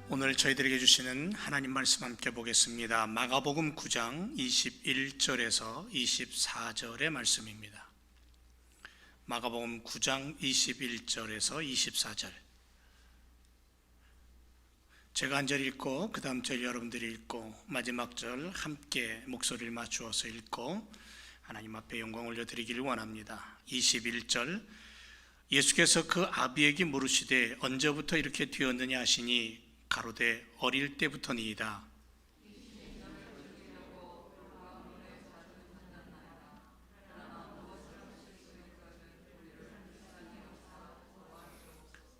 오늘 저희들에게 주시는 하나님 말씀 함께 보겠습니다. 마가복음 9장 21절에서 24절의 말씀입니다. 마가복음 9장 21절에서 24절. 제가 한 절 읽고 그 다음 절 여러분들이 읽고 마지막 절 함께 목소리를 맞추어서 읽고 하나님 앞에 영광 올려드리기를 원합니다. 21절. 예수께서 그 아비에게 물으시되 언제부터 이렇게 되었느냐 하시니 가로되 어릴 때부터니이다.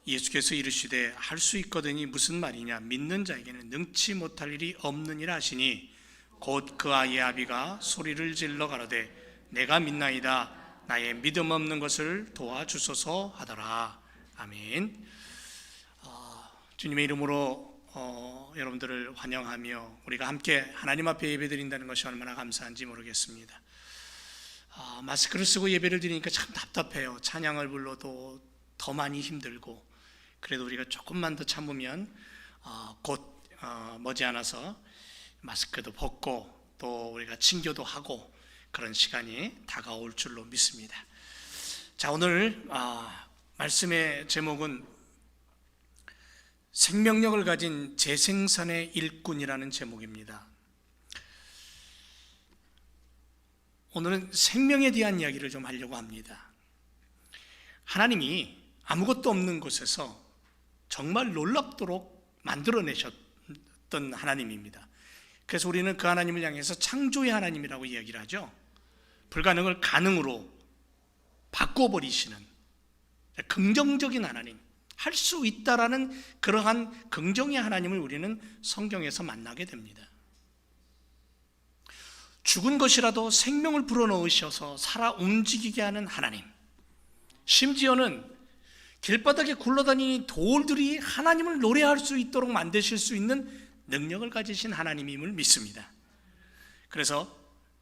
예수께서 이르시되 할 수 있거든이 무슨 말이냐, 믿는 자에게는 능치 못할 일이 없느니라 하시니 곧 그 아이의 아비가 소리를 질러 가로되 내가 믿나이다, 나의 믿음 없는 것을 도와주소서 하더라. 아멘. 주님의 이름으로 여러분들을 환영하며 우리가 함께 하나님 앞에 예배드린다는 것이 얼마나 감사한지 모르겠습니다. 마스크를 쓰고 예배를 드리니까 참 답답해요. 찬양을 불러도 더 많이 힘들고, 그래도 우리가 조금만 더 참으면 곧 머지않아서 마스크도 벗고 또 우리가 친교도 하고 그런 시간이 다가올 줄로 믿습니다. 자, 오늘 말씀의 제목은 생명력을 가진 재생산의 일꾼이라는 제목입니다. 오늘은 생명에 대한 이야기를 좀 하려고 합니다. 하나님이 아무것도 없는 곳에서 정말 놀랍도록 만들어내셨던 하나님입니다. 그래서 우리는 그 하나님을 향해서 창조의 하나님이라고 이야기를 하죠. 불가능을 가능으로 바꿔버리시는 긍정적인 하나님, 할 수 있다라는 그러한 긍정의 하나님을 우리는 성경에서 만나게 됩니다. 죽은 것이라도 생명을 불어넣으셔서 살아 움직이게 하는 하나님, 심지어는 길바닥에 굴러다니는 돌들이 하나님을 노래할 수 있도록 만드실 수 있는 능력을 가지신 하나님임을 믿습니다. 그래서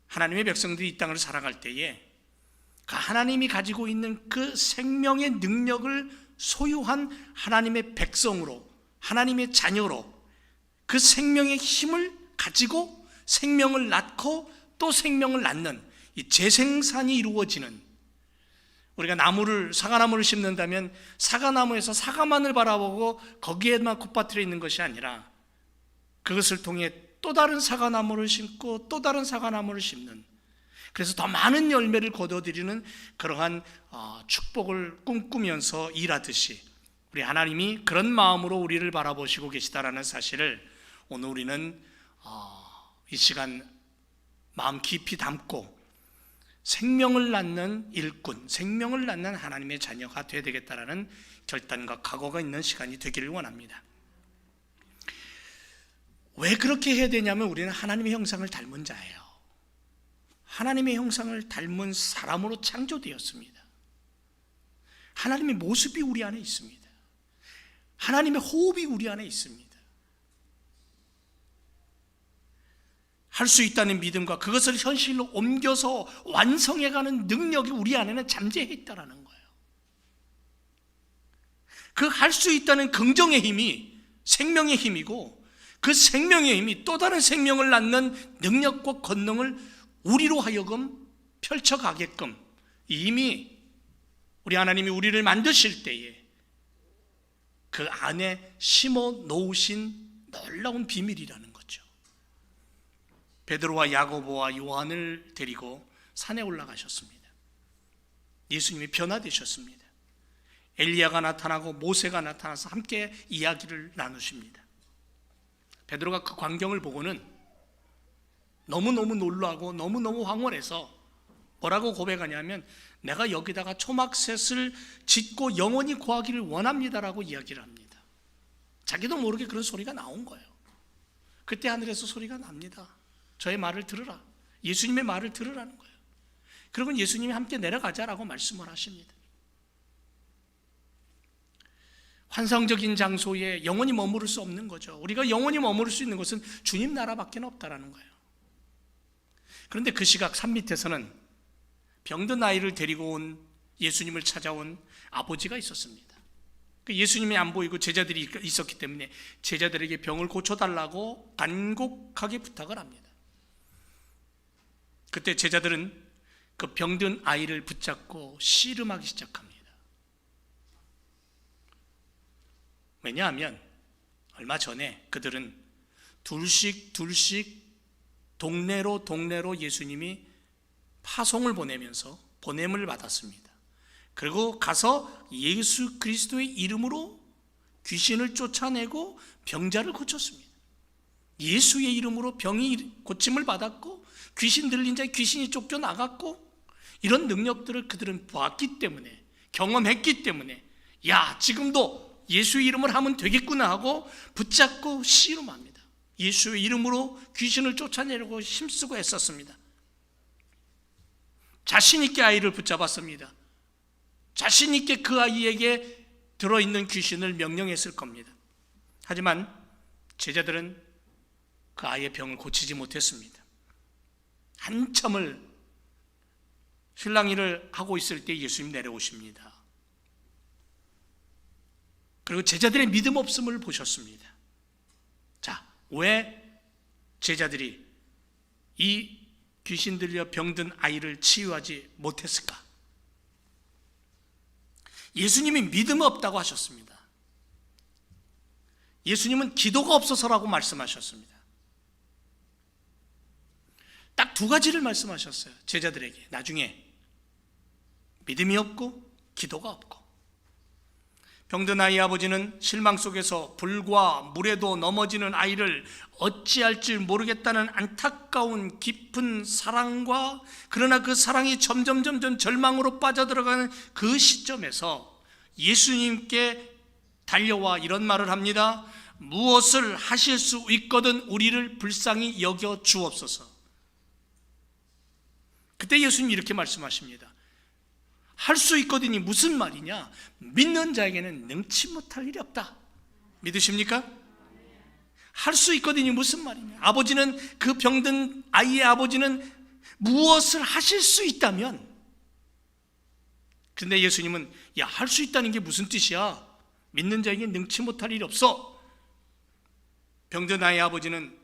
하나님의 백성들이 이 땅을 살아갈 때에 그 하나님이 가지고 있는 그 생명의 능력을 소유한 하나님의 백성으로, 하나님의 자녀로 그 생명의 힘을 가지고 생명을 낳고 또 생명을 낳는 이 재생산이 이루어지는, 우리가 사과나무를 심는다면 사과나무에서 사과만을 바라보고 거기에만 콧바트려 있는 것이 아니라 그것을 통해 또 다른 사과나무를 심고 또 다른 사과나무를 심는, 그래서 더 많은 열매를 거둬들이는 그러한 축복을 꿈꾸면서 일하듯이 우리 하나님이 그런 마음으로 우리를 바라보시고 계시다라는 사실을 오늘 우리는 이 시간 마음 깊이 담고 생명을 낳는 일꾼, 생명을 낳는 하나님의 자녀가 되어야 되겠다라는 결단과 각오가 있는 시간이 되기를 원합니다. 왜 그렇게 해야 되냐면 우리는 하나님의 형상을 닮은 자예요. 하나님의 형상을 닮은 사람으로 창조되었습니다. 하나님의 모습이 우리 안에 있습니다. 하나님의 호흡이 우리 안에 있습니다. 할 수 있다는 믿음과 그것을 현실로 옮겨서 완성해가는 능력이 우리 안에는 잠재해 있다는 거예요. 그 할 수 있다는 긍정의 힘이 생명의 힘이고, 그 생명의 힘이 또 다른 생명을 낳는 능력과 권능을 우리로 하여금 펼쳐가게끔 이미 우리 하나님이 우리를 만드실 때에 그 안에 심어 놓으신 놀라운 비밀이라는 거죠. 베드로와 야고보와 요한을 데리고 산에 올라가셨습니다. 예수님이 변화되셨습니다. 엘리야가 나타나고 모세가 나타나서 함께 이야기를 나누십니다. 베드로가 그 광경을 보고는 너무너무 놀라고 너무너무 황홀해서 뭐라고 고백하냐면 내가 여기다가 초막셋을 짓고 영원히 거하기를 원합니다라고 이야기를 합니다. 자기도 모르게 그런 소리가 나온 거예요. 그때 하늘에서 소리가 납니다. 저의 말을 들으라, 예수님의 말을 들으라는 거예요. 그러면 예수님이 함께 내려가자라고 말씀을 하십니다. 환상적인 장소에 영원히 머무를 수 없는 거죠. 우리가 영원히 머무를 수 있는 것은 주님 나라밖에 없다라는 거예요. 그런데 그 시각 산 밑에서는 병든 아이를 데리고 온 예수님을 찾아온 아버지가 있었습니다. 예수님이 안 보이고 제자들이 있었기 때문에 제자들에게 병을 고쳐달라고 간곡하게 부탁을 합니다. 그때 제자들은 그 병든 아이를 붙잡고 씨름하기 시작합니다. 왜냐하면 얼마 전에 그들은 둘씩 동네로 예수님이 파송을 보내면서 보냄을 받았습니다. 그리고 가서 예수 그리스도의 이름으로 귀신을 쫓아내고 병자를 고쳤습니다. 예수의 이름으로 병이 고침을 받았고 귀신 들린 자의 귀신이 쫓겨나갔고, 이런 능력들을 그들은 보았기 때문에, 경험했기 때문에, 야, 지금도 예수의 이름을 하면 되겠구나 하고 붙잡고 씨름합니다. 예수의 이름으로 귀신을 쫓아내려고 힘쓰고 애썼습니다. 자신 있게 아이를 붙잡았습니다. 자신 있게 그 아이에게 들어있는 귀신을 명령했을 겁니다. 하지만 제자들은 그 아이의 병을 고치지 못했습니다. 한참을 실랑이를 하고 있을 때 예수님 내려오십니다. 그리고 제자들의 믿음 없음을 보셨습니다. 자, 왜 제자들이 이 귀신 들려 병든 아이를 치유하지 못했을까? 예수님이 믿음 없다고 하셨습니다. 예수님은 기도가 없어서라고 말씀하셨습니다. 딱 두 가지를 말씀하셨어요. 제자들에게. 나중에 믿음이 없고 기도가 없고. 병든 아이 아버지는 실망 속에서 불과 물에도 넘어지는 아이를 어찌할 줄 모르겠다는 안타까운 깊은 사랑과, 그러나 그 사랑이 점점 절망으로 빠져들어가는 그 시점에서 예수님께 달려와 이런 말을 합니다. 무엇을 하실 수 있거든 우리를 불쌍히 여겨 주옵소서. 그때 예수님이 이렇게 말씀하십니다. 할 수 있거든이 무슨 말이냐? 믿는 자에게는 능치 못할 일이 없다. 믿으십니까? 할 수 있거든이 무슨 말이냐? 아버지는, 그 병든 아이의 아버지는 무엇을 하실 수 있다면, 근데 예수님은 야, 할 수 있다는 게 무슨 뜻이야? 믿는 자에게 능치 못할 일이 없어. 병든 아이의 아버지는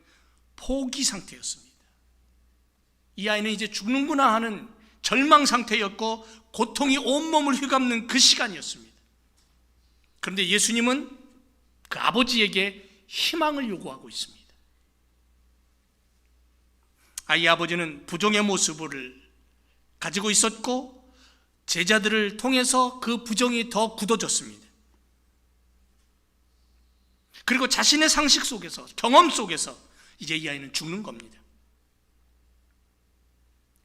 포기 상태였습니다. 이 아이는 이제 죽는구나 하는 절망 상태였고 고통이 온몸을 휘감는 그 시간이었습니다. 그런데 예수님은 그 아버지에게 희망을 요구하고 있습니다. 아이 아버지는 부정의 모습을 가지고 있었고 제자들을 통해서 그 부정이 더 굳어졌습니다. 그리고 자신의 상식 속에서, 경험 속에서 이제 이 아이는 죽는 겁니다.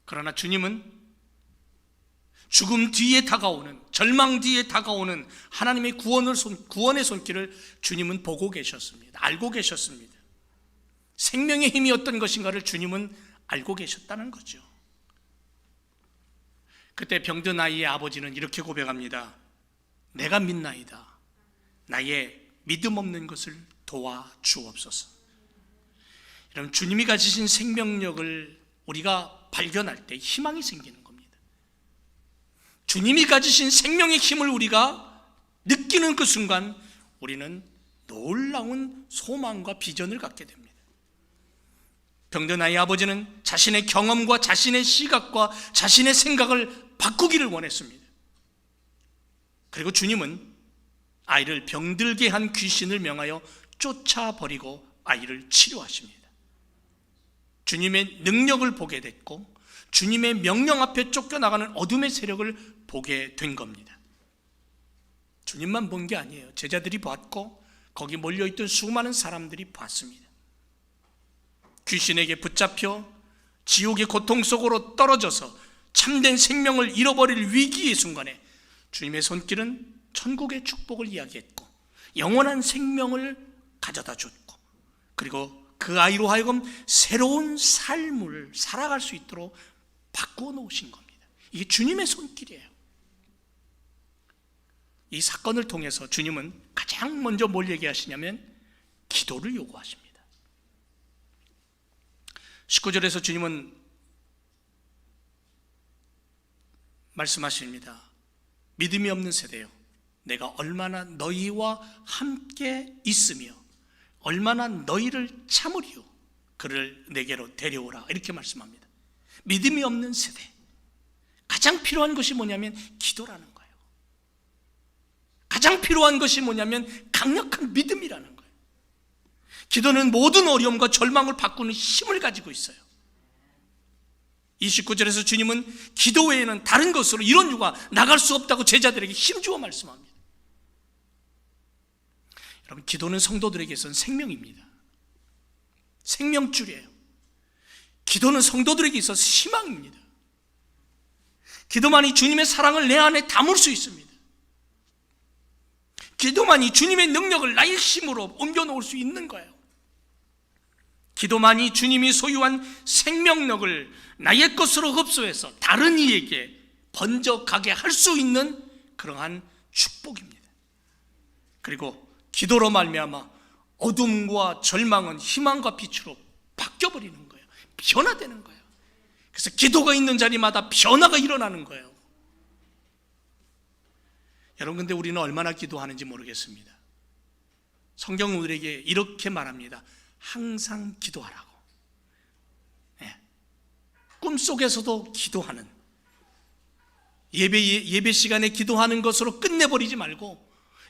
그러나 주님은 죽음 뒤에 다가오는, 절망 뒤에 다가오는 하나님의 구원의 손길을 주님은 보고 계셨습니다. 알고 계셨습니다. 생명의 힘이 어떤 것인가를 주님은 알고 계셨다는 거죠. 그때 병든 아이의 아버지는 이렇게 고백합니다. 내가 믿나이다. 나의 믿음 없는 것을 도와주옵소서. 여러분, 주님이 가지신 생명력을 우리가 발견할 때 희망이 생기는 겁니다. 주님이 가지신 생명의 힘을 우리가 느끼는 그 순간 우리는 놀라운 소망과 비전을 갖게 됩니다. 병든 아이 아버지는 자신의 경험과 자신의 시각과 자신의 생각을 바꾸기를 원했습니다. 그리고 주님은 아이를 병들게 한 귀신을 명하여 쫓아버리고 아이를 치료하십니다. 주님의 능력을 보게 됐고 주님의 명령 앞에 쫓겨나가는 어둠의 세력을 보게 된 겁니다. 주님만 본 게 아니에요. 제자들이 봤고 거기 몰려있던 수많은 사람들이 봤습니다. 귀신에게 붙잡혀 지옥의 고통 속으로 떨어져서 참된 생명을 잃어버릴 위기의 순간에 주님의 손길은 천국의 축복을 이야기했고 영원한 생명을 가져다 줬고, 그리고 그 아이로 하여금 새로운 삶을 살아갈 수 있도록 바꾸어 놓으신 겁니다. 이게 주님의 손길이에요. 이 사건을 통해서 주님은 가장 먼저 뭘 얘기하시냐면 기도를 요구하십니다. 19절에서 주님은 말씀하십니다. 믿음이 없는 세대요, 내가 얼마나 너희와 함께 있으며 얼마나 너희를 참으리요 그를 내게로 데려오라, 이렇게 말씀합니다. 믿음이 없는 세대, 가장 필요한 것이 뭐냐면 기도라는 거예요. 가장 필요한 것이 뭐냐면 강력한 믿음이라는 거예요. 기도는 모든 어려움과 절망을 바꾸는 힘을 가지고 있어요. 29절에서 주님은 기도 외에는 다른 것으로 이런 유가 나갈 수 없다고 제자들에게 힘주어 말씀합니다. 여러분, 기도는 성도들에게선 생명입니다. 생명줄이에요. 기도는 성도들에게 있어서 희망입니다. 기도만이 주님의 사랑을 내 안에 담을 수 있습니다. 기도만이 주님의 능력을 나의 힘으로 옮겨놓을 수 있는 거예요. 기도만이 주님이 소유한 생명력을 나의 것으로 흡수해서 다른 이에게 번져가게 할 수 있는 그러한 축복입니다. 그리고 기도로 말미암아 어둠과 절망은 희망과 빛으로 바뀌어버리는 거예요. 변화되는 거예요. 그래서 기도가 있는 자리마다 변화가 일어나는 거예요. 여러분, 근데 우리는 얼마나 기도하는지 모르겠습니다. 성경은 우리에게 이렇게 말합니다. 항상 기도하라고. 꿈속에서도 기도하는, 예배 시간에 기도하는 것으로 끝내버리지 말고,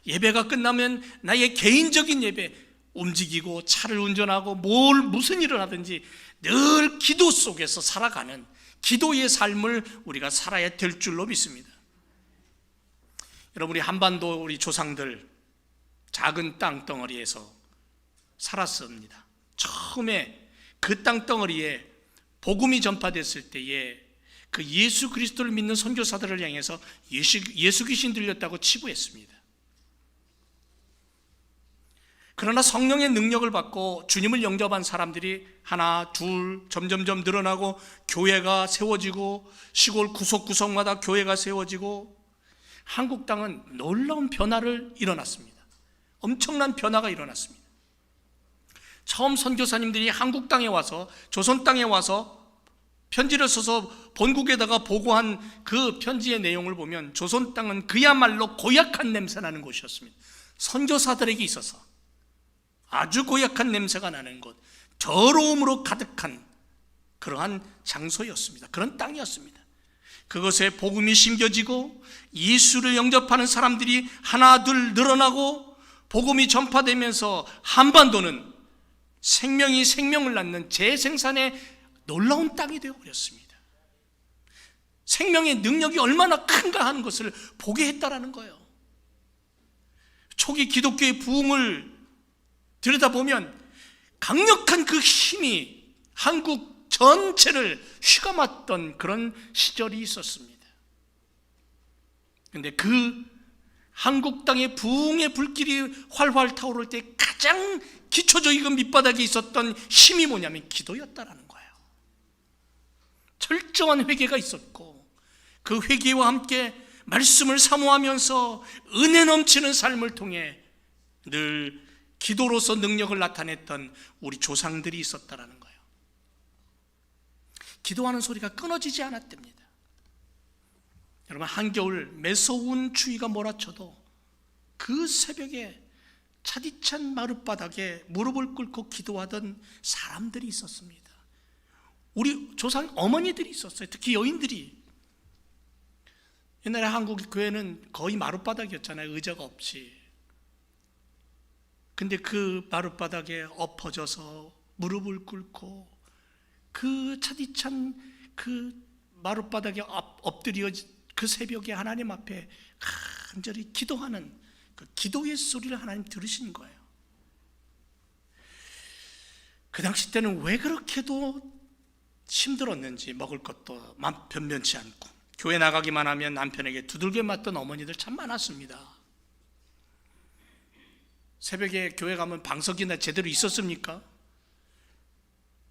예배가 끝나면 나의 개인적인 예배, 움직이고 차를 운전하고 무슨 일을 하든지 늘 기도 속에서 살아가는 기도의 삶을 우리가 살아야 될 줄로 믿습니다. 여러분, 우리 한반도 우리 조상들 작은 땅덩어리에서 살았습니다. 처음에 그 땅덩어리에 복음이 전파됐을 때에 그 예수 그리스도를 믿는 선교사들을 향해서 예수 귀신 들렸다고 치부했습니다. 그러나 성령의 능력을 받고 주님을 영접한 사람들이 하나, 둘 점점점 늘어나고 교회가 세워지고 시골 구석구석마다 교회가 세워지고 한국 땅은 놀라운 변화를 일어났습니다. 엄청난 변화가 일어났습니다. 처음 선교사님들이 한국 땅에 와서, 조선 땅에 와서 편지를 써서 본국에다가 보고한 그 편지의 내용을 보면 조선 땅은 그야말로 고약한 냄새 나는 곳이었습니다. 선교사들에게 있어서 아주 고약한 냄새가 나는 곳, 더러움으로 가득한 그러한 장소였습니다. 그런 땅이었습니다. 그것에 복음이 심겨지고 예수를 영접하는 사람들이 하나 둘 늘어나고 복음이 전파되면서 한반도는 생명이 생명을 낳는 재생산의 놀라운 땅이 되어버렸습니다. 생명의 능력이 얼마나 큰가 하는 것을 보게 했다라는 거예요. 초기 기독교의 부흥을 들여다보면 강력한 그 힘이 한국 전체를 휘감았던 그런 시절이 있었습니다. 그런데 그 한국 땅의 부흥의 불길이 활활 타오를 때 가장 기초적인 밑바닥에 있었던 힘이 뭐냐면 기도였다라는 거예요. 철저한 회개가 있었고 그 회개와 함께 말씀을 사모하면서 은혜 넘치는 삶을 통해 늘 기도로서 능력을 나타냈던 우리 조상들이 있었다라는 거예요. 기도하는 소리가 끊어지지 않았답니다. 여러분, 한겨울 매서운 추위가 몰아쳐도 그 새벽에 차디찬 마룻바닥에 무릎을 꿇고 기도하던 사람들이 있었습니다. 우리 조상 어머니들이 있었어요. 특히 여인들이. 옛날에 한국 교회는 거의 마룻바닥이었잖아요. 의자가 없이. 근데 그 마룻바닥에 엎어져서 무릎을 꿇고 그 차디찬 그 마룻바닥에 엎드려 그 새벽에 하나님 앞에 간절히 기도하는 그 기도의 소리를 하나님 들으신 거예요. 그 당시 때는 왜 그렇게도 힘들었는지 먹을 것도 변변치 않고 교회 나가기만 하면 남편에게 두들겨 맞던 어머니들 참 많았습니다. 새벽에 교회 가면 방석이나 제대로 있었습니까?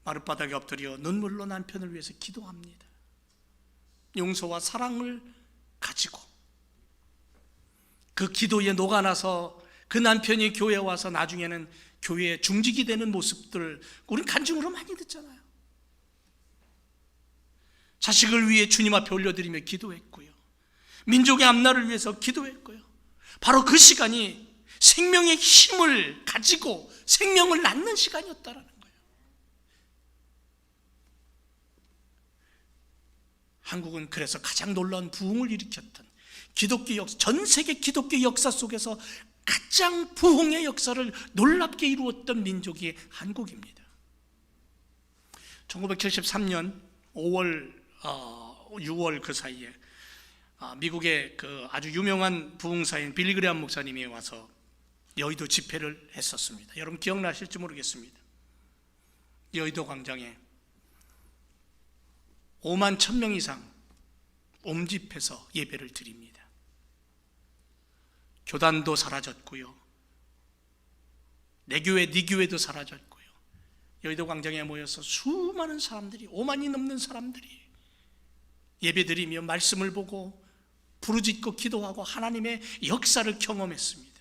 마룻바닥에 엎드려 눈물로 남편을 위해서 기도합니다. 용서와 사랑을 가지고 그 기도에 녹아나서 그 남편이 교회에 와서 나중에는 교회에 중직이 되는 모습들을 우린 간증으로 많이 듣잖아요. 자식을 위해 주님 앞에 올려드리며 기도했고요. 민족의 앞날을 위해서 기도했고요. 바로 그 시간이 생명의 힘을 가지고 생명을 낳는 시간이었다라는 거예요. 한국은 그래서 가장 놀라운 부흥을 일으켰던 전 세계 기독교 역사 속에서 가장 부흥의 역사를 놀랍게 이루었던 민족이 한국입니다. 1973년 5월, 6월 그 사이에 미국의 그 아주 유명한 부흥사인 빌리 그레엄 목사님이 와서 여의도 집회를 했었습니다. 여러분 기억나실지 모르겠습니다. 여의도 광장에 5만 1,000명 이상 옴집해서 예배를 드립니다. 교단도 사라졌고요, 내 교회 네 교회도 사라졌고요, 여의도 광장에 모여서 수많은 사람들이, 5만이 넘는 사람들이 예배드리며 말씀을 보고 부르짖고 기도하고 하나님의 역사를 경험했습니다.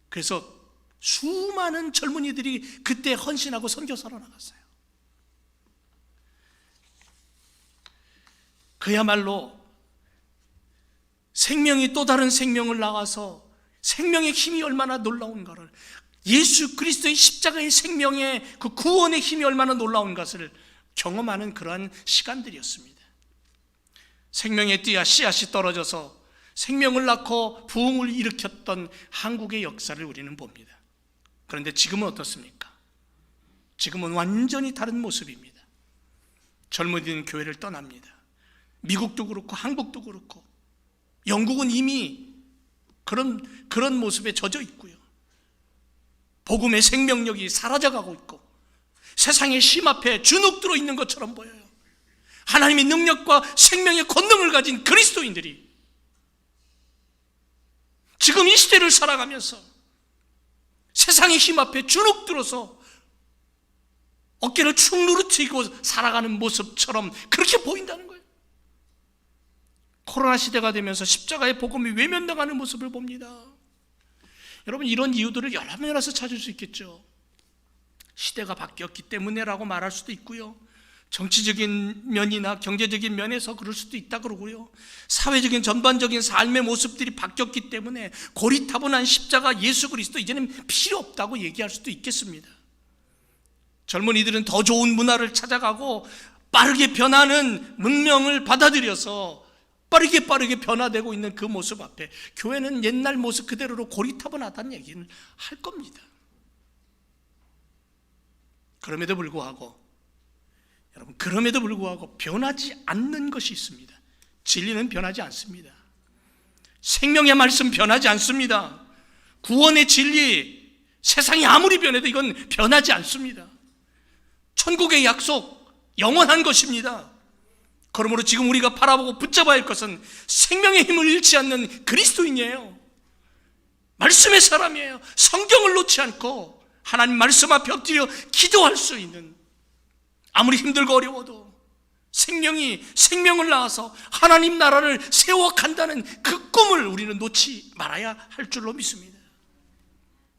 그래서 수많은 젊은이들이 그때 헌신하고 선교사로 나갔어요. 그야말로 생명이 또 다른 생명을 낳아서 생명의 힘이 얼마나 놀라운가를, 예수 그리스도의 십자가의 생명의 그 구원의 힘이 얼마나 놀라운 것을 경험하는 그러한 시간들이었습니다. 생명의 씨앗이 떨어져서 생명을 낳고 부흥을 일으켰던 한국의 역사를 우리는 봅니다. 그런데 지금은 어떻습니까? 지금은 완전히 다른 모습입니다. 젊은이들은 교회를 떠납니다. 미국도 그렇고 한국도 그렇고 영국은 이미 그런 모습에 젖어 있고요, 복음의 생명력이 사라져가고 있고 세상의 힘 앞에 주눅들어 있는 것처럼 보여요. 하나님의 능력과 생명의 권능을 가진 그리스도인들이 지금 이 시대를 살아가면서 세상의 힘 앞에 주눅들어서 어깨를 축 누르뜨리고 살아가는 모습처럼 그렇게 보인다는 거예요. 코로나 시대가 되면서 십자가의 복음이 외면당하는 모습을 봅니다. 여러분, 이런 이유들을 여러 면에서 찾을 수 있겠죠. 시대가 바뀌었기 때문에라고 말할 수도 있고요, 정치적인 면이나 경제적인 면에서 그럴 수도 있다 그러고요, 사회적인 전반적인 삶의 모습들이 바뀌었기 때문에 고리타분한 십자가 예수 그리스도 이제는 필요 없다고 얘기할 수도 있겠습니다. 젊은이들은 더 좋은 문화를 찾아가고 빠르게 변하는 문명을 받아들여서 빠르게 변화되고 있는 그 모습 앞에 교회는 옛날 모습 그대로로 고리타분하다는 얘기는 할 겁니다. 그럼에도 불구하고 변하지 않는 것이 있습니다. 진리는 변하지 않습니다. 생명의 말씀 변하지 않습니다. 구원의 진리, 세상이 아무리 변해도 이건 변하지 않습니다. 천국의 약속, 영원한 것입니다. 그러므로 지금 우리가 바라보고 붙잡아야 할 것은 생명의 힘을 잃지 않는 그리스도인이에요. 말씀의 사람이에요. 성경을 놓지 않고 하나님 말씀 앞에 엎드려 기도할 수 있는, 아무리 힘들고 어려워도 생명을 낳아서 하나님 나라를 세워간다는 그 꿈을 우리는 놓지 말아야 할 줄로 믿습니다.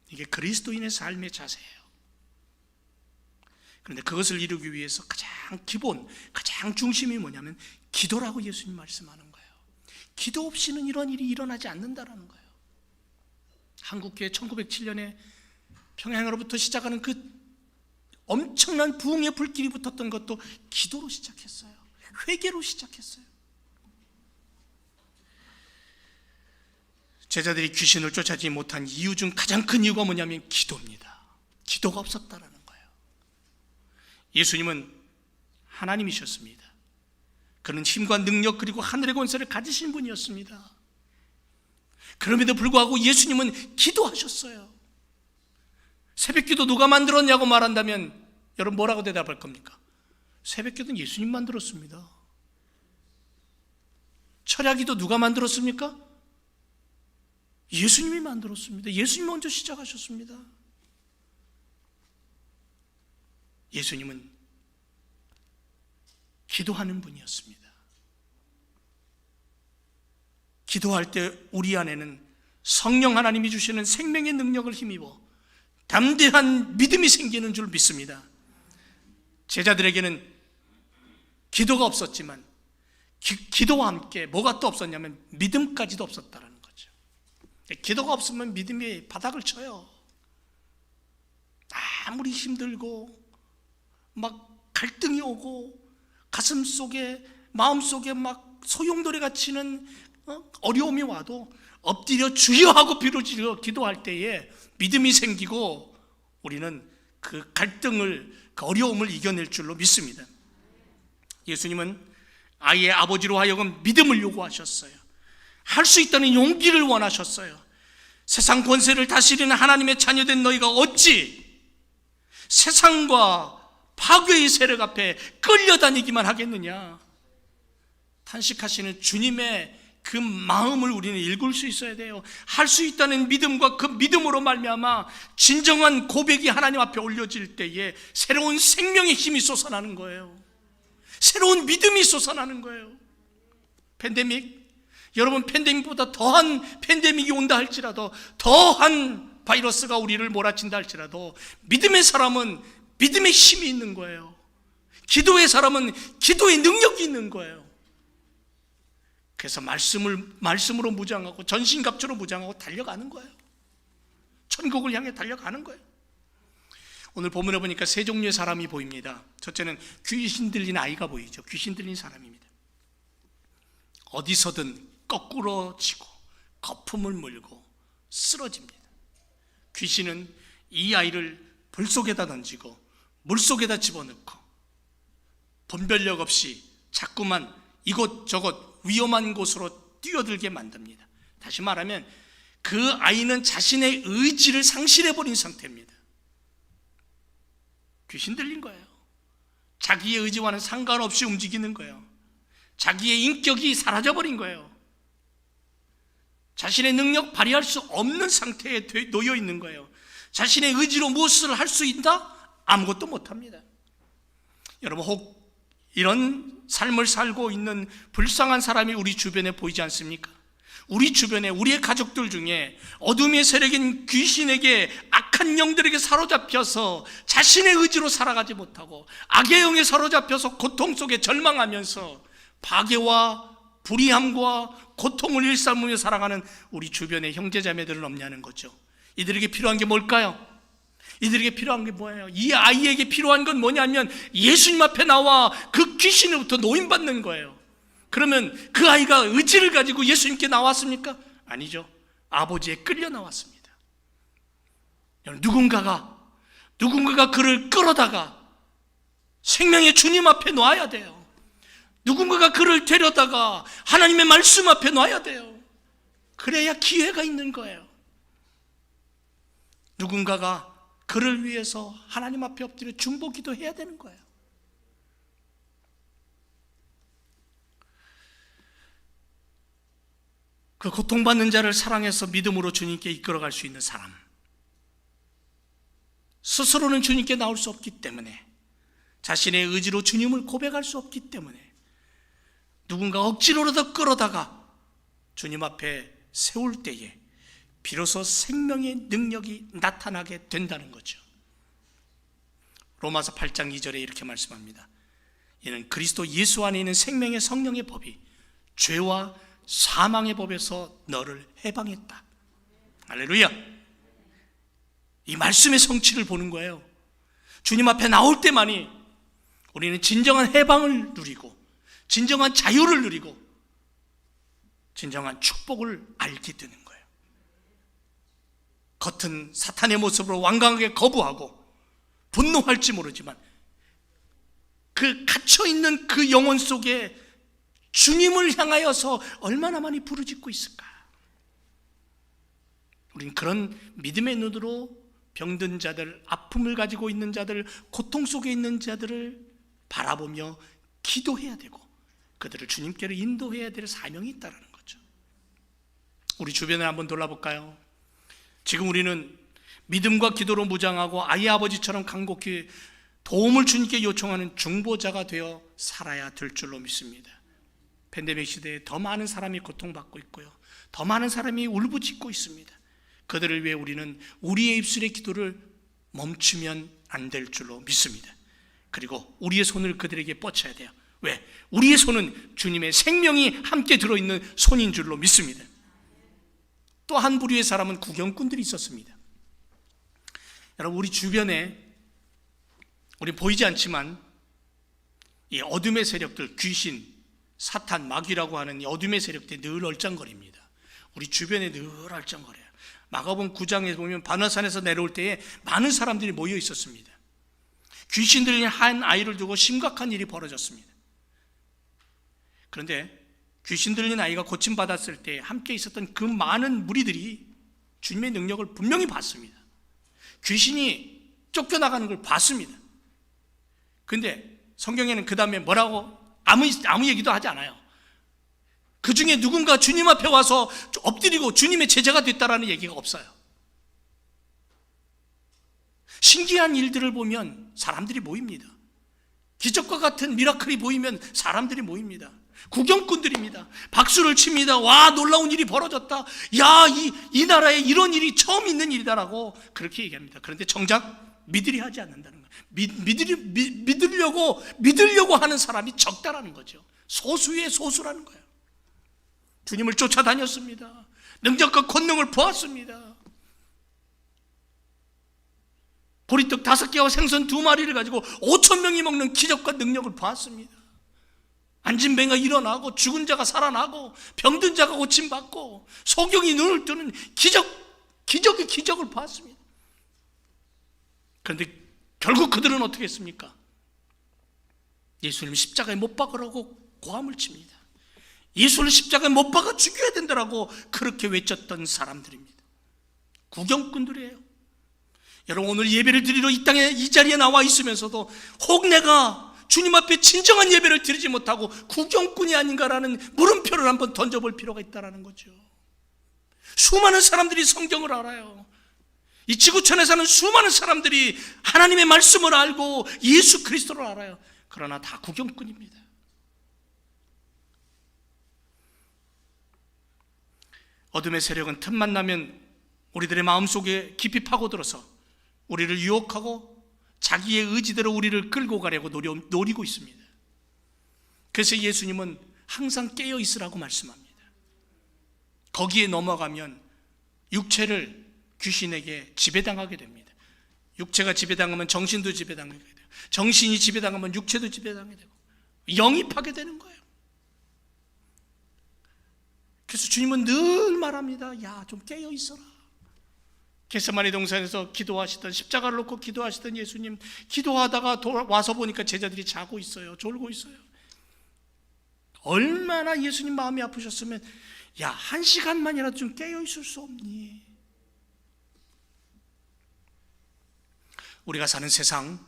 이게 그리스도인의 삶의 자세예요. 그런데 그것을 이루기 위해서 가장 기본, 가장 중심이 뭐냐면 기도라고 예수님 말씀하는 거예요. 기도 없이는 이런 일이 일어나지 않는다라는 거예요. 한국교회 1907년에 평양으로부터 시작하는 그 엄청난 부흥의 불길이 붙었던 것도 기도로 시작했어요. 회개로 시작했어요. 제자들이 귀신을 쫓아지 못한 이유 중 가장 큰 이유가 뭐냐면 기도입니다. 기도가 없었다라는 거예요. 예수님은 하나님이셨습니다. 그는 힘과 능력 그리고 하늘의 권세를 가지신 분이었습니다. 그럼에도 불구하고 예수님은 기도하셨어요. 새벽기도 누가 만들었냐고 말한다면 여러분 뭐라고 대답할 겁니까? 새벽기도는 예수님 만들었습니다. 철야기도 누가 만들었습니까? 예수님이 만들었습니다. 예수님 먼저 시작하셨습니다. 예수님은 기도하는 분이었습니다. 기도할 때 우리 안에는 성령 하나님이 주시는 생명의 능력을 힘입어 담대한 믿음이 생기는 줄 믿습니다. 제자들에게는 기도가 없었지만 기도와 함께 뭐가 또 없었냐면 믿음까지도 없었다는 거죠. 기도가 없으면 믿음이 바닥을 쳐요. 아무리 힘들고 막 갈등이 오고 가슴 속에 마음 속에 막 소용돌이가 치는 어려움이 와도 엎드려 주여 하고 비로지려 기도할 때에 믿음이 생기고 우리는 그 갈등을, 그 어려움을 이겨낼 줄로 믿습니다. 예수님은 아이의 아버지로 하여금 믿음을 요구하셨어요. 할 수 있다는 용기를 원하셨어요. 세상 권세를 다스리는 하나님의 자녀된 너희가 어찌 세상과 파괴의 세력 앞에 끌려다니기만 하겠느냐. 탄식하시는 주님의 그 마음을 우리는 읽을 수 있어야 돼요. 할 수 있다는 믿음과 그 믿음으로 말미암아 진정한 고백이 하나님 앞에 올려질 때에 새로운 생명의 힘이 솟아나는 거예요. 새로운 믿음이 솟아나는 거예요. 팬데믹, 여러분, 팬데믹보다 더한 팬데믹이 온다 할지라도, 더한 바이러스가 우리를 몰아친다 할지라도 믿음의 사람은 믿음의 힘이 있는 거예요. 기도의 사람은 기도의 능력이 있는 거예요. 그래서 말씀으로 무장하고 전신갑주로 무장하고 달려가는 거예요. 천국을 향해 달려가는 거예요. 오늘 본문에 보니까 세 종류의 사람이 보입니다. 첫째는 귀신 들린 아이가 보이죠. 귀신 들린 사람입니다. 어디서든 거꾸로 치고 거품을 물고 쓰러집니다. 귀신은 이 아이를 불 속에다 던지고 물 속에다 집어넣고 분별력 없이 자꾸만 이곳저곳 위험한 곳으로 뛰어들게 만듭니다. 다시 말하면 그 아이는 자신의 의지를 상실해버린 상태입니다. 귀신 들린 거예요. 자기의 의지와는 상관없이 움직이는 거예요. 자기의 인격이 사라져버린 거예요. 자신의 능력 발휘할 수 없는 상태에 놓여 있는 거예요. 자신의 의지로 무엇을 할 수 있다? 아무것도 못합니다. 여러분, 혹 이런 삶을 살고 있는 불쌍한 사람이 우리 주변에 보이지 않습니까? 우리 주변에 우리의 가족들 중에 어둠의 세력인 귀신에게, 악한 영들에게 사로잡혀서 자신의 의지로 살아가지 못하고 악의 영에 사로잡혀서 고통 속에 절망하면서 파괴와 불의함과 고통을 일삼으며 살아가는 우리 주변의 형제자매들은 없냐는 거죠. 이들에게 필요한 게 뭘까요? 이들에게 필요한 게 뭐예요? 이 아이에게 필요한 건 뭐냐면 예수님 앞에 나와 그 귀신으로부터 노인받는 거예요. 그러면 그 아이가 의지를 가지고 예수님께 나왔습니까? 아니죠. 아버지에 끌려 나왔습니다. 누군가가 그를 끌어다가 생명의 주님 앞에 놔야 돼요. 누군가가 그를 데려다가 하나님의 말씀 앞에 놔야 돼요. 그래야 기회가 있는 거예요. 누군가가 그를 위해서 하나님 앞에 엎드려 중보기도 해야 되는 거예요. 그 고통받는 자를 사랑해서 믿음으로 주님께 이끌어갈 수 있는 사람, 스스로는 주님께 나올 수 없기 때문에, 자신의 의지로 주님을 고백할 수 없기 때문에 누군가 억지로라도 끌어다가 주님 앞에 세울 때에 비로소 생명의 능력이 나타나게 된다는 거죠. 로마서 8장 2절에 이렇게 말씀합니다. 이는 그리스도 예수 안에 있는 생명의 성령의 법이 죄와 사망의 법에서 너를 해방했다. 할렐루야. 이 말씀의 성취를 보는 거예요. 주님 앞에 나올 때만이 우리는 진정한 해방을 누리고 진정한 자유를 누리고 진정한 축복을 알게 되는 거예요. 겉은 사탄의 모습으로 완강하게 거부하고 분노할지 모르지만 그 갇혀있는 그 영혼 속에 주님을 향하여서 얼마나 많이 부르짖고 있을까? 우린 그런 믿음의 눈으로 병든 자들, 아픔을 가지고 있는 자들, 고통 속에 있는 자들을 바라보며 기도해야 되고 그들을 주님께로 인도해야 될 사명이 있다는 거죠. 우리 주변을 한번 돌아볼까요? 지금 우리는 믿음과 기도로 무장하고 아이 아버지처럼 간곡히 도움을 주님께 요청하는 중보자가 되어 살아야 될 줄로 믿습니다. 팬데믹 시대에 더 많은 사람이 고통받고 있고요, 더 많은 사람이 울부짖고 있습니다. 그들을 위해 우리는 우리의 입술의 기도를 멈추면 안 될 줄로 믿습니다. 그리고 우리의 손을 그들에게 뻗쳐야 돼요. 왜? 우리의 손은 주님의 생명이 함께 들어있는 손인 줄로 믿습니다. 또 한 부류의 사람은 구경꾼들이 있었습니다. 여러분, 우리 주변에 우리 보이지 않지만 이 어둠의 세력들, 귀신, 사탄, 마귀라고 하는 이 어둠의 세력들이 늘 얼짱거립니다. 우리 주변에 늘 얼짱거려요. 마가복음 9장에 보면 바나산에서 내려올 때에 많은 사람들이 모여 있었습니다. 귀신 들린 한 아이를 두고 심각한 일이 벌어졌습니다. 그런데 귀신 들린 아이가 고침받았을 때 함께 있었던 그 많은 무리들이 주님의 능력을 분명히 봤습니다. 귀신이 쫓겨나가는 걸 봤습니다. 그런데 성경에는 그 다음에 뭐라고 아무 얘기도 하지 않아요. 그 중에 누군가 주님 앞에 와서 엎드리고 주님의 제자가 됐다라는 얘기가 없어요. 신기한 일들을 보면 사람들이 모입니다. 기적과 같은 미라클이 보이면 사람들이 모입니다. 구경꾼들입니다. 박수를 칩니다. 와, 놀라운 일이 벌어졌다. 야, 이 나라에 이런 일이 처음 있는 일이다라고 그렇게 얘기합니다. 그런데 정작 믿으려 하지 않는다는 거예요. 믿으려고 하는 사람이 적다라는 거죠. 소수의 소수라는 거예요. 주님을 쫓아다녔습니다. 능력과 권능을 보았습니다. 보리떡 5개와 생선 2마리를 가지고 5,000명이 먹는 기적과 능력을 보았습니다. 앉은 뱅이가 일어나고 죽은 자가 살아나고 병든 자가 고침받고 소경이 눈을 뜨는 기적의 기적을 보았습니다. 그런데 결국 그들은 어떻게 했습니까? 예수님 십자가에 못 박으라고 고함을 칩니다. 예수를 십자가에 못 박아 죽여야 된다라고 그렇게 외쳤던 사람들입니다. 구경꾼들이에요. 여러분, 오늘 예배를 드리러 이 땅에 이 자리에 나와 있으면서도 혹 내가 주님 앞에 진정한 예배를 드리지 못하고 구경꾼이 아닌가라는 물음표를 한번 던져볼 필요가 있다는 거죠. 수많은 사람들이 성경을 알아요. 이 지구촌에 사는 수많은 사람들이 하나님의 말씀을 알고 예수 그리스도를 알아요. 그러나 다 구경꾼입니다. 어둠의 세력은 틈만 나면 우리들의 마음속에 깊이 파고들어서 우리를 유혹하고 자기의 의지대로 우리를 끌고 가려고 노리고 있습니다. 그래서 예수님은 항상 깨어 있으라고 말씀합니다. 거기에 넘어가면 육체를 귀신에게 지배당하게 됩니다. 육체가 지배당하면 정신도 지배당하게 돼요. 정신이 지배당하면 육체도 지배당하게 되고 영입하게 되는 거예요. 그래서 주님은 늘 말합니다. 야, 좀 깨어 있어라. 겟세마네 동산에서 기도하시던, 십자가를 놓고 기도하시던 예수님, 기도하다가 와서 보니까 제자들이 자고 있어요. 졸고 있어요. 얼마나 예수님 마음이 아프셨으면, 야, 1시간만이라도 좀 깨어 있을 수 없니? 우리가 사는 세상,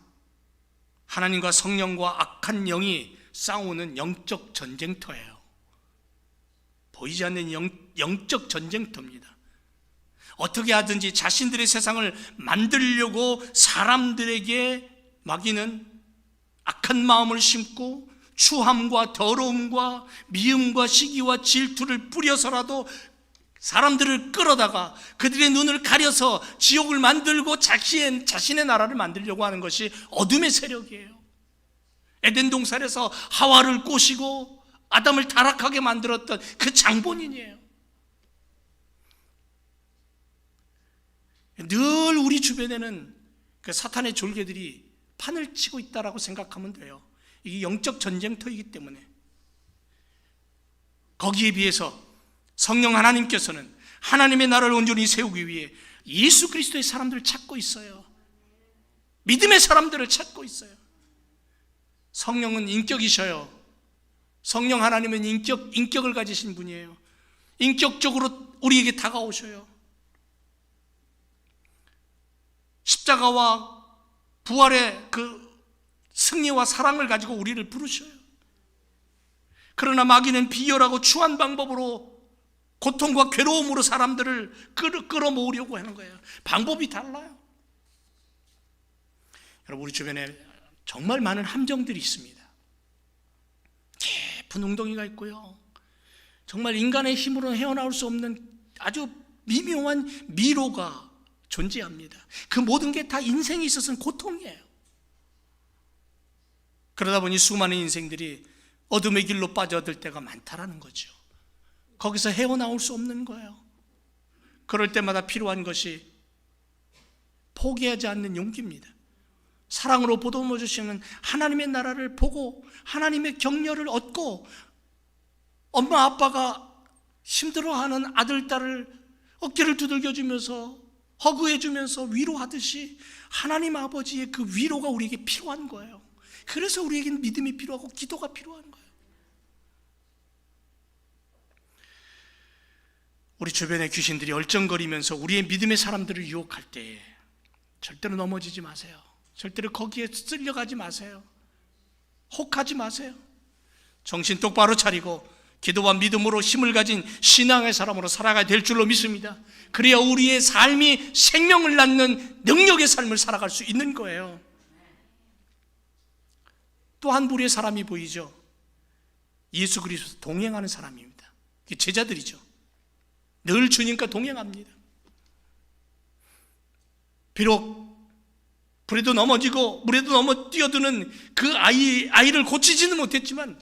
하나님과 성령과 악한 영이 싸우는 영적 전쟁터예요. 보이지 않는 영적 전쟁터입니다. 어떻게 하든지 자신들의 세상을 만들려고 사람들에게 마귀는 악한 마음을 심고 추함과 더러움과 미움과 시기와 질투를 뿌려서라도 사람들을 끌어다가 그들의 눈을 가려서 지옥을 만들고 자신의 나라를 만들려고 하는 것이 어둠의 세력이에요. 에덴 동산에서 하와를 꼬시고 아담을 타락하게 만들었던 그 장본인이에요. 늘 우리 주변에는 그 사탄의 졸개들이 판을 치고 있다라고 생각하면 돼요. 이게 영적 전쟁터이기 때문에. 거기에 비해서 성령 하나님께서는 하나님의 나라를 온전히 세우기 위해 예수 그리스도의 사람들을 찾고 있어요. 믿음의 사람들을 찾고 있어요. 성령은 인격이셔요. 성령 하나님은 인격을 가지신 분이에요. 인격적으로 우리에게 다가오셔요. 십자가와 부활의 그 승리와 사랑을 가지고 우리를 부르셔요. 그러나 마귀는 비열하고 추한 방법으로 고통과 괴로움으로 사람들을 끌어모으려고 하는 거예요. 방법이 달라요. 여러분, 우리 주변에 정말 많은 함정들이 있습니다. 깊은 웅덩이가 있고요. 정말 인간의 힘으로는 헤어나올 수 없는 아주 미묘한 미로가 존재합니다. 그 모든 게 다 인생에 있어서는 고통이에요. 그러다 보니 수많은 인생들이 어둠의 길로 빠져들 때가 많다라는 거죠. 거기서 헤어나올 수 없는 거예요. 그럴 때마다 필요한 것이 포기하지 않는 용기입니다. 사랑으로 보듬어 주시는 하나님의 나라를 보고 하나님의 격려를 얻고 엄마 아빠가 힘들어하는 아들 딸을 어깨를 두들겨 주면서 허그해 주면서 위로하듯이 하나님 아버지의 그 위로가 우리에게 필요한 거예요. 그래서 우리에게는 믿음이 필요하고 기도가 필요한 거예요. 우리 주변의 귀신들이 얼쩡거리면서 우리의 믿음의 사람들을 유혹할 때 절대로 넘어지지 마세요. 절대로 거기에 쓸려가지 마세요. 혹하지 마세요. 정신 똑바로 차리고 기도와 믿음으로 힘을 가진 신앙의 사람으로 살아가야 될 줄로 믿습니다. 그래야 우리의 삶이 생명을 낳는 능력의 삶을 살아갈 수 있는 거예요. 또 한 부류의 사람이 보이죠. 예수 그리스도 동행하는 사람입니다. 제자들이죠. 늘 주님과 동행합니다. 비록 불에도 넘어지고 물에도 넘어 뛰어드는 그 아이를 고치지는 못했지만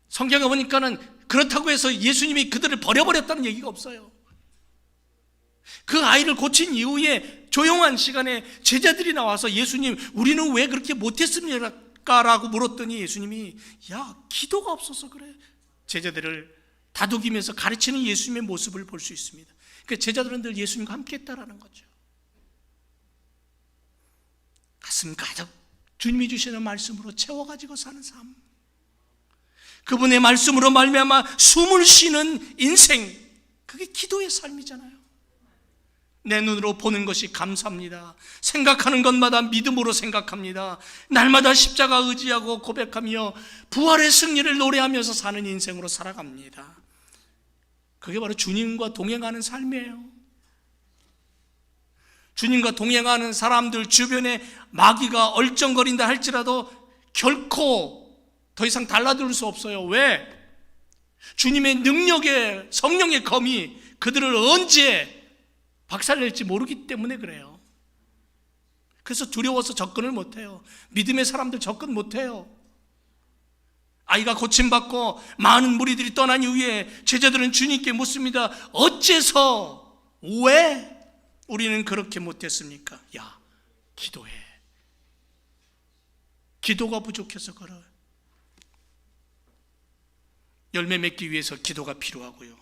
성경에 보니까는 그렇다고 해서 예수님이 그들을 버려버렸다는 얘기가 없어요. 그 아이를 고친 이후에 조용한 시간에 제자들이 나와서 예수님, 우리는 왜 그렇게 못했습니까? 라고 물었더니 예수님이 야, 기도가 없어서 그래. 제자들을 다독이면서 가르치는 예수님의 모습을 볼 수 있습니다. 그러니까 제자들은 늘 예수님과 함께 했다라는 거죠. 가슴 가득 주님이 주시는 말씀으로 채워가지고 사는 삶, 그분의 말씀으로 말미암아 숨을 쉬는 인생, 그게 기도의 삶이잖아요. 내 눈으로 보는 것이 감사합니다. 생각하는 것마다 믿음으로 생각합니다. 날마다 십자가 의지하고 고백하며 부활의 승리를 노래하면서 사는 인생으로 살아갑니다. 그게 바로 주님과 동행하는 삶이에요. 주님과 동행하는 사람들 주변에 마귀가 얼쩡거린다 할지라도 결코 더 이상 달라들 수 없어요. 왜? 주님의 능력의 성령의 검이 그들을 언제 박살낼지 모르기 때문에 그래요. 그래서 두려워서 접근을 못해요. 믿음의 사람들 접근 못해요. 아이가 고침받고 많은 무리들이 떠난 이후에 제자들은 주님께 묻습니다. 어째서, 왜 우리는 그렇게 못했습니까? 야, 기도해. 기도가 부족해서 그래. 열매 맺기 위해서 기도가 필요하고요.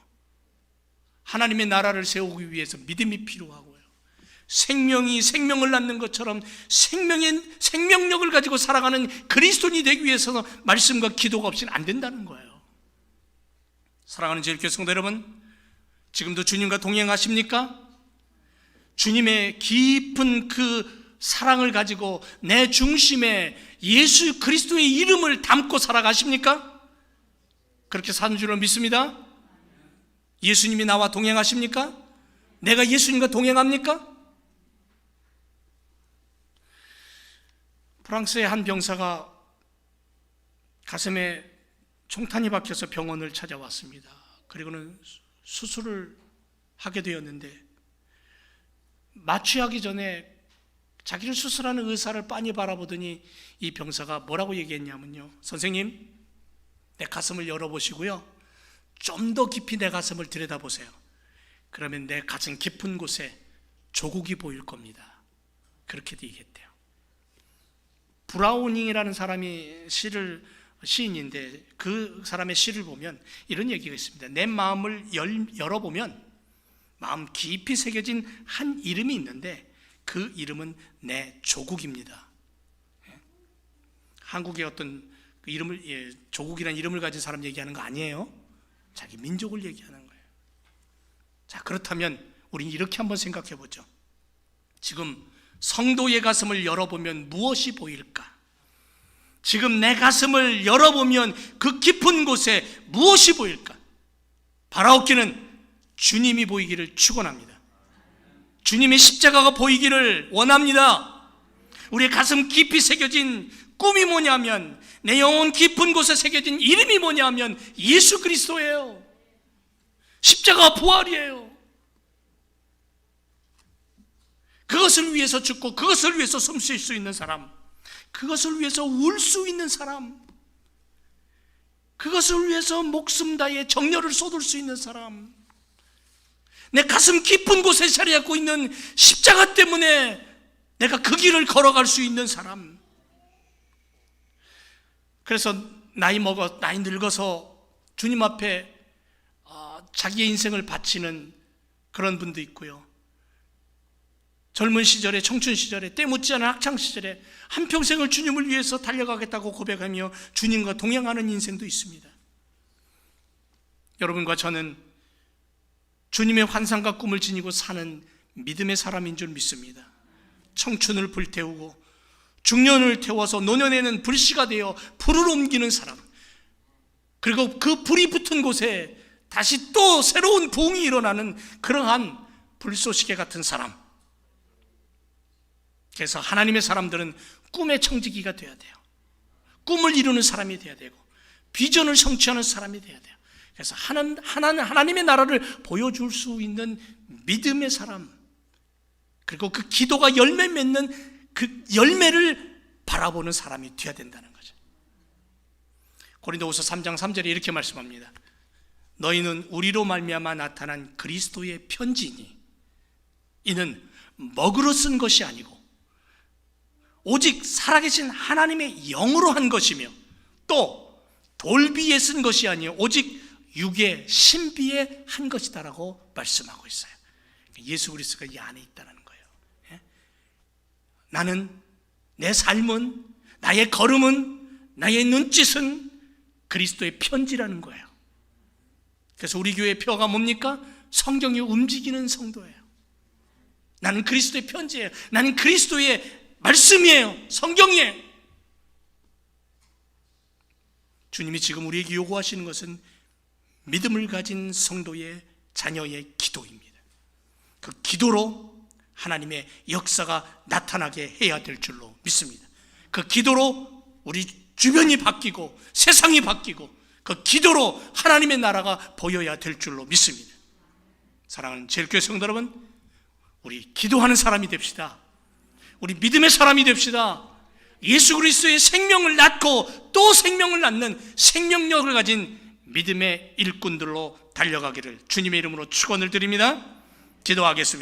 하나님의 나라를 세우기 위해서 믿음이 필요하고요. 생명이 생명을 낳는 것처럼 생명력을 가지고 살아가는 그리스도인이 되기 위해서는 말씀과 기도가 없이는 안 된다는 거예요. 사랑하는 제일교회 성도 여러분, 지금도 주님과 동행하십니까? 주님의 깊은 그 사랑을 가지고 내 중심에 예수 그리스도의 이름을 담고 살아가십니까? 그렇게 사는 줄로 믿습니다. 예수님이 나와 동행하십니까? 내가 예수님과 동행합니까? 프랑스의 한 병사가 가슴에 총탄이 박혀서 병원을 찾아왔습니다. 그리고는 수술을 하게 되었는데 마취하기 전에 자기를 수술하는 의사를 빤히 바라보더니 이 병사가 뭐라고 얘기했냐면요, 선생님, 내 가슴을 열어보시고요, 좀 더 깊이 내 가슴을 들여다보세요. 그러면 내 가슴 깊은 곳에 조국이 보일 겁니다. 그렇게 얘기했대요. 브라우닝이라는 사람이 시인인데 그 사람의 시를 보면 이런 얘기가 있습니다. 내 마음을 열어보면 마음 깊이 새겨진 한 이름이 있는데 그 이름은 내 조국입니다. 한국의 어떤 그 이름을, 조국이라는 이름을 가진 사람 얘기하는 거 아니에요. 자기 민족을 얘기하는 거예요. 자, 그렇다면 우리는 이렇게 한번 생각해 보죠. 지금 성도의 가슴을 열어보면 무엇이 보일까? 지금 내 가슴을 열어보면 그 깊은 곳에 무엇이 보일까? 바라옵기는 주님이 보이기를 축원합니다. 주님의 십자가가 보이기를 원합니다. 우리의 가슴 깊이 새겨진 꿈이 뭐냐면, 내 영혼 깊은 곳에 새겨진 이름이 뭐냐면 예수 그리스도예요. 십자가 부활이에요. 그것을 위해서 죽고 그것을 위해서 숨 쉴 수 있는 사람, 그것을 위해서 울 수 있는 사람, 그것을 위해서 목숨 다해 정열을 쏟을 수 있는 사람, 내 가슴 깊은 곳에 자리 잡고 있는 십자가 때문에 내가 그 길을 걸어갈 수 있는 사람. 그래서 나이 늙어서 주님 앞에 자기의 인생을 바치는 그런 분도 있고요. 젊은 시절에, 청춘 시절에, 때 묻지 않은 학창 시절에 한평생을 주님을 위해서 달려가겠다고 고백하며 주님과 동행하는 인생도 있습니다. 여러분과 저는 주님의 환상과 꿈을 지니고 사는 믿음의 사람인 줄 믿습니다. 청춘을 불태우고 중년을 태워서 노년에는 불씨가 되어 불을 옮기는 사람, 그리고 그 불이 붙은 곳에 다시 또 새로운 부흥이 일어나는 그러한 불쏘시개 같은 사람. 그래서 하나님의 사람들은 꿈의 청지기가 되어야 돼요. 꿈을 이루는 사람이 되어야 되고 비전을 성취하는 사람이 되어야 돼요. 그래서 하나님의 나라를 보여줄 수 있는 믿음의 사람, 그리고 그 기도가 열매 맺는 그 열매를 바라보는 사람이 되어야 된다는 거죠. 고린도후서 3장 3절에 이렇게 말씀합니다. 너희는 우리로 말미암아 나타난 그리스도의 편지니 이는 먹으로 쓴 것이 아니고 오직 살아계신 하나님의 영으로 한 것이며 또 돌비에 쓴 것이 아니요 오직 육의 신비에 한 것이다라고 말씀하고 있어요. 예수 그리스도가 이 안에 있다는 거예요. 나는, 내 삶은, 나의 걸음은, 나의 눈짓은 그리스도의 편지라는 거예요. 그래서 우리 교회의 표가 뭡니까? 성경이 움직이는 성도예요. 나는 그리스도의 편지예요. 나는 그리스도의 말씀이에요. 성경이에요. 주님이 지금 우리에게 요구하시는 것은 믿음을 가진 성도의 자녀의 기도입니다. 그 기도로 하나님의 역사가 나타나게 해야 될 줄로 믿습니다. 그 기도로 우리 주변이 바뀌고 세상이 바뀌고 그 기도로 하나님의 나라가 보여야 될 줄로 믿습니다. 사랑하는 제일교회 성도 여러분, 우리 기도하는 사람이 됩시다. 우리 믿음의 사람이 됩시다. 예수 그리스도의 생명을 낳고 또 생명을 낳는 생명력을 가진 믿음의 일꾼들로 달려가기를 주님의 이름으로 축원을 드립니다. 기도하겠습니다.